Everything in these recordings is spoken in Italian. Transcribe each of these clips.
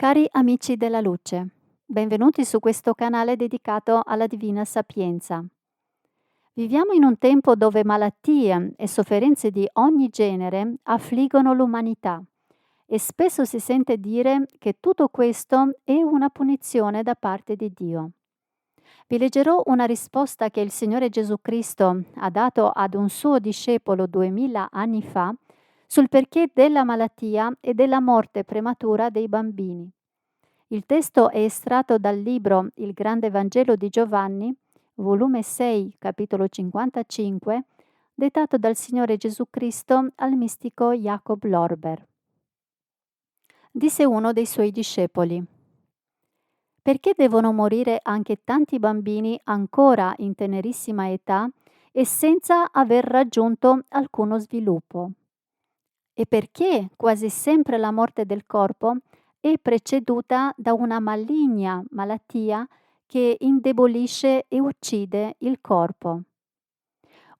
Cari amici della luce, benvenuti su questo canale dedicato alla Divina Sapienza. Viviamo in un tempo dove malattie e sofferenze di ogni genere affliggono l'umanità e spesso si sente dire che tutto questo è una punizione da parte di Dio. Vi leggerò una risposta che il Signore Gesù Cristo ha dato ad un suo discepolo 2000 anni fa sul perché della malattia e della morte prematura dei bambini. Il testo è estratto dal libro Il Grande Vangelo di Giovanni, volume 6, capitolo 55, dettato dal Signore Gesù Cristo al mistico Jacob Lorber. Disse uno dei suoi discepoli: perché devono morire anche tanti bambini ancora in tenerissima età e senza aver raggiunto alcuno sviluppo? E perché quasi sempre la morte del corpo è preceduta da una maligna malattia che indebolisce e uccide il corpo?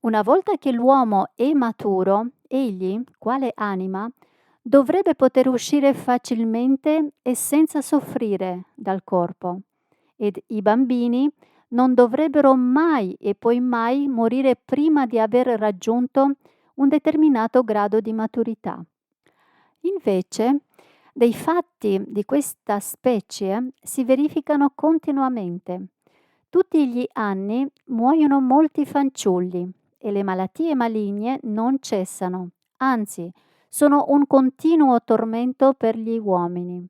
Una volta che l'uomo è maturo, egli, quale anima, dovrebbe poter uscire facilmente e senza soffrire dal corpo, ed i bambini non dovrebbero mai e poi mai morire prima di aver raggiunto un determinato grado di maturità. Invece, dei fatti di questa specie si verificano continuamente. Tutti gli anni muoiono molti fanciulli e le malattie maligne non cessano, anzi, sono un continuo tormento per gli uomini.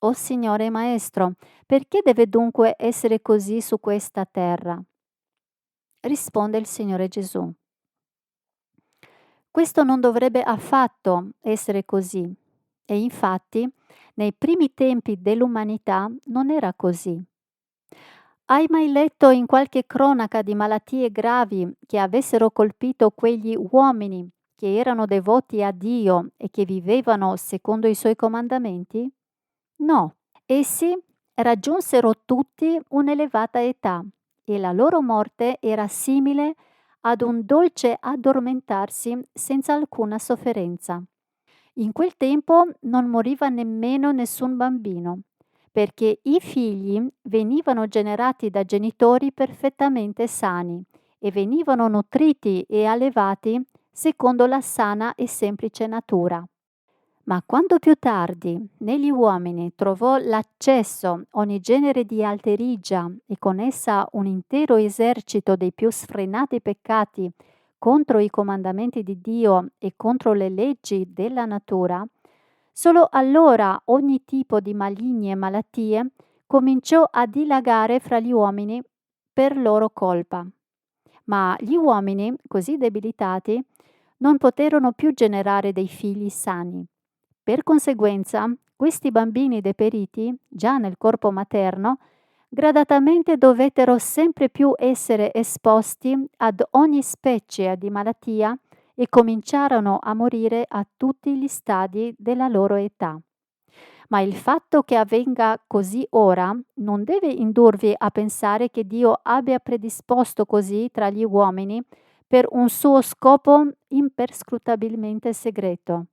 O Signore Maestro, perché deve dunque essere così su questa terra? Risponde il Signore Gesù. Questo non dovrebbe affatto essere così, e infatti nei primi tempi dell'umanità non era così. Hai mai letto in qualche cronaca di malattie gravi che avessero colpito quegli uomini che erano devoti a Dio e che vivevano secondo i suoi comandamenti? No, essi raggiunsero tutti un'elevata età e la loro morte era simile ad un dolce addormentarsi senza alcuna sofferenza. In quel tempo non moriva nemmeno nessun bambino, perché i figli venivano generati da genitori perfettamente sani e venivano nutriti e allevati secondo la sana e semplice natura. Ma quando più tardi negli uomini trovò l'accesso ogni genere di alterigia e con essa un intero esercito dei più sfrenati peccati contro i comandamenti di Dio e contro le leggi della natura, solo allora ogni tipo di maligne malattie cominciò a dilagare fra gli uomini per loro colpa. Ma gli uomini, così debilitati, non poterono più generare dei figli sani. Per conseguenza, questi bambini deperiti, già nel corpo materno, gradatamente dovettero sempre più essere esposti ad ogni specie di malattia e cominciarono a morire a tutti gli stadi della loro età. Ma il fatto che avvenga così ora non deve indurvi a pensare che Dio abbia predisposto così tra gli uomini per un suo scopo imperscrutabilmente segreto.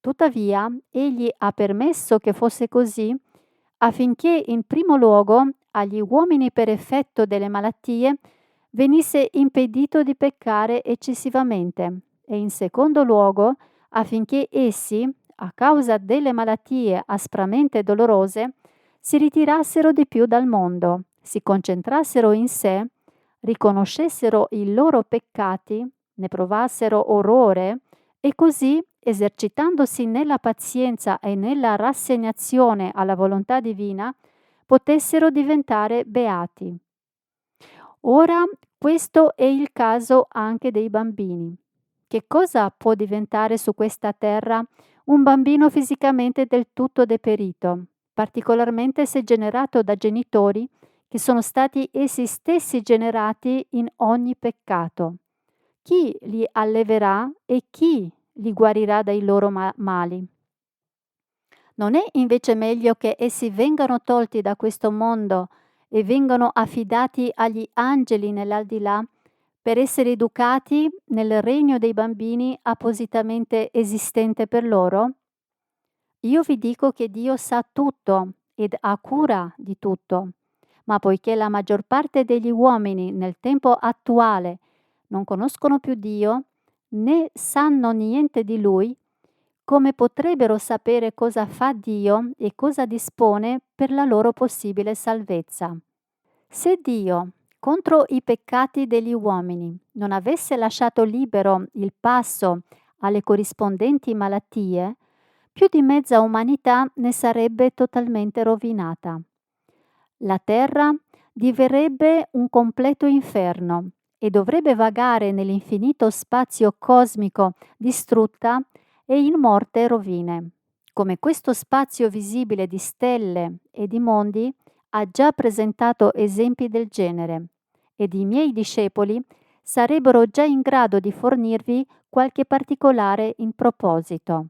Tuttavia, egli ha permesso che fosse così affinché in primo luogo agli uomini per effetto delle malattie venisse impedito di peccare eccessivamente e in secondo luogo affinché essi, a causa delle malattie aspramente dolorose, si ritirassero di più dal mondo, si concentrassero in sé, riconoscessero i loro peccati, ne provassero orrore e così, esercitandosi nella pazienza e nella rassegnazione alla volontà divina, potessero diventare beati. Ora questo è il caso anche dei bambini. Che cosa può diventare su questa terra un bambino fisicamente del tutto deperito, particolarmente se generato da genitori che sono stati essi stessi generati in ogni peccato? Chi li alleverà e chi li guarirà dai loro mali? Non è invece meglio che essi vengano tolti da questo mondo e vengano affidati agli angeli nell'aldilà per essere educati nel regno dei bambini appositamente esistente per loro? Io vi dico che Dio sa tutto ed ha cura di tutto, ma poiché la maggior parte degli uomini nel tempo attuale non conoscono più Dio, né sanno niente di Lui, come potrebbero sapere cosa fa Dio e cosa dispone per la loro possibile salvezza? Se Dio, contro i peccati degli uomini, non avesse lasciato libero il passo alle corrispondenti malattie, più di mezza umanità ne sarebbe totalmente rovinata. La terra diverrebbe un completo inferno e dovrebbe vagare nell'infinito spazio cosmico distrutta e in morte e rovine. Come questo spazio visibile di stelle e di mondi ha già presentato esempi del genere ed i miei discepoli sarebbero già in grado di fornirvi qualche particolare in proposito.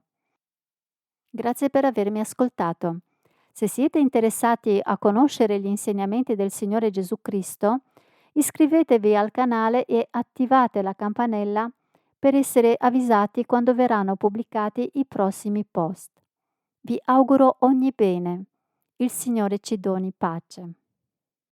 Grazie per avermi ascoltato. Se siete interessati a conoscere gli insegnamenti del Signore Gesù Cristo, iscrivetevi al canale e attivate la campanella per essere avvisati quando verranno pubblicati i prossimi post. Vi auguro ogni bene. Il Signore ci doni pace.